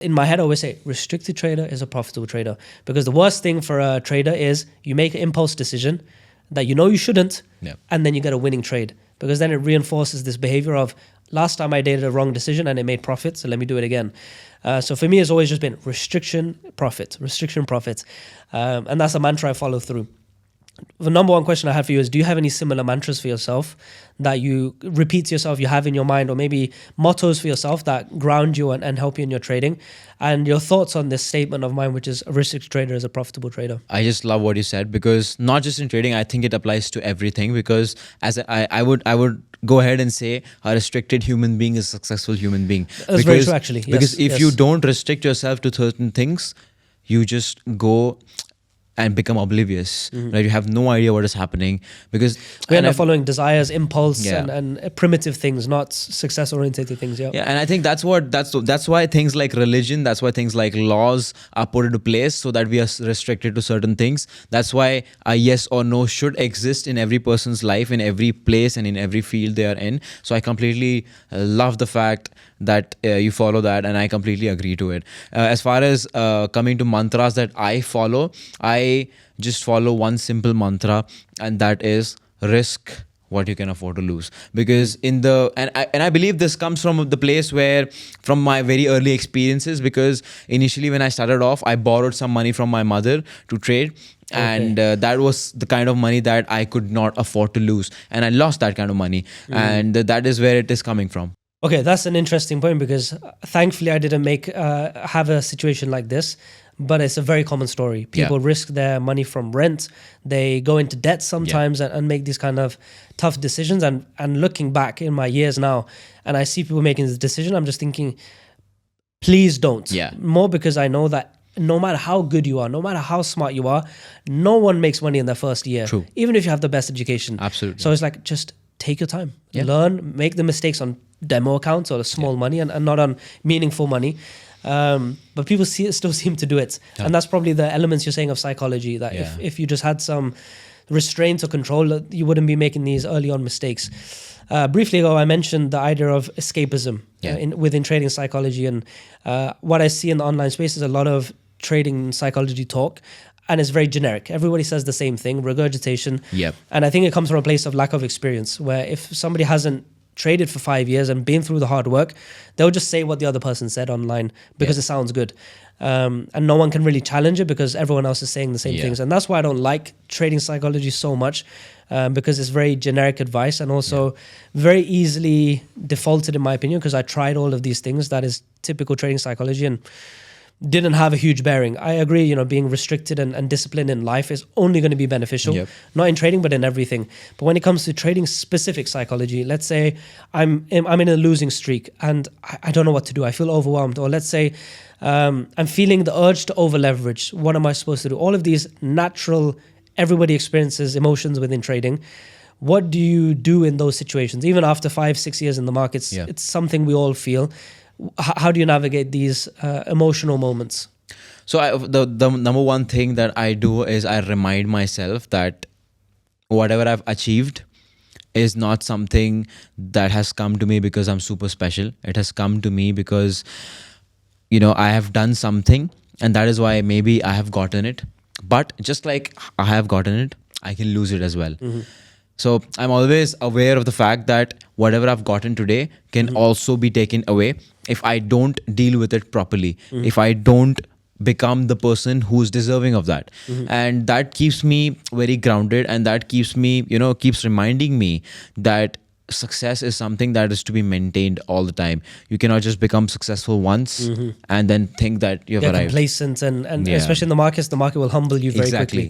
in my head, I always say restricted trader is a profitable trader, because the worst thing for a trader is you make an impulse decision that you know you shouldn't, Yeah. and then you get a winning trade, because then it reinforces this behavior of last time I did a wrong decision and it made profit, so let me do it again. So for me, it's always just been restriction, profit, and that's a mantra I follow through. The number one question I have for you is, do you have any similar mantras for yourself that you repeat to yourself, you have in your mind, or maybe mottos for yourself that ground you and help you in your trading? And your thoughts on this statement of mine, which is a restricted trader is a profitable trader. I just love what you said, because not just in trading, I think it applies to everything. Because I would go ahead and say a restricted human being is a successful human being. That's very true, actually. Because Yes, if you yes. don't restrict yourself to certain things, you just go and become oblivious. Right? You have no idea what is happening, because We end and up I- following desires, impulse, Yeah. and primitive things, not success-oriented things. Yeah. Yeah, and I think that's why things like religion, that's why things like laws are put into place, so that we are restricted to certain things. That's why a yes or no should exist in every person's life, in every place, and in every field they are in. So I completely love the fact that you follow that, and I completely agree to it. As far as coming to mantras that I follow, I just follow one simple mantra, and that is risk what you can afford to lose. Because in the and I believe this comes from the place where, from my very early experiences, because initially when I started off, I borrowed some money from my mother to trade, and that was the kind of money that I could not afford to lose, and I lost that kind of money, and that is where it is coming from. Okay, that's an interesting point, because thankfully I didn't have a situation like this, but it's a very common story. People risk their money from rent, they go into debt sometimes, and make these kind of tough decisions. And looking back in my years now, and I see people making this decision, I'm just thinking, please don't. Yeah. More because I know that no matter how good you are, no matter how smart you are, no one makes money in their first year. True. Even if you have the best education. Absolutely. So it's like, just take your time, Yeah. learn, make the mistakes on demo accounts or small money, and not on meaningful money. But people still seem to do it. Yeah. And that's probably the elements you're saying of psychology, that if you just had some restraint or control, you wouldn't be making these early on mistakes. Briefly ago, I mentioned the idea of escapism within trading psychology. And what I see in the online space is a lot of trading psychology talk, and it's very generic. Everybody says the same thing, regurgitation. Yep. And I think it comes from a place of lack of experience, where if somebody hasn't traded for 5 years and been through the hard work, they'll just say what the other person said online because it sounds good. And no one can really challenge it, because everyone else is saying the same things. And that's why I don't like trading psychology so much, because it's very generic advice, and also very easily defaulted, in my opinion, because I tried all of these things that is typical trading psychology and didn't have a huge bearing. I agree, being restricted and disciplined in life is only going to be beneficial, not in trading, but in everything. But when it comes to trading specific psychology, let's say I'm in a losing streak and I don't know what to do. I feel overwhelmed. Or let's say I'm feeling the urge to over leverage. What am I supposed to do? All of these natural, everybody experiences emotions within trading. What do you do in those situations? Even after 5-6 years in the markets, it's something we all feel. How do you navigate these emotional moments? So the number one thing that I do is I remind myself that whatever I've achieved is not something that has come to me because I'm super special. It has come to me because, I have done something, and that is why maybe I have gotten it. But just like I have gotten it, I can lose it as well. So I'm always aware of the fact that whatever I've gotten today can also be taken away if I don't deal with it properly, if I don't become the person who's deserving of that. And that keeps me very grounded, and that keeps me, keeps reminding me that success is something that is to be maintained all the time. You cannot just become successful once and then think that you've arrived. Complacent, and especially in the market will humble you very quickly.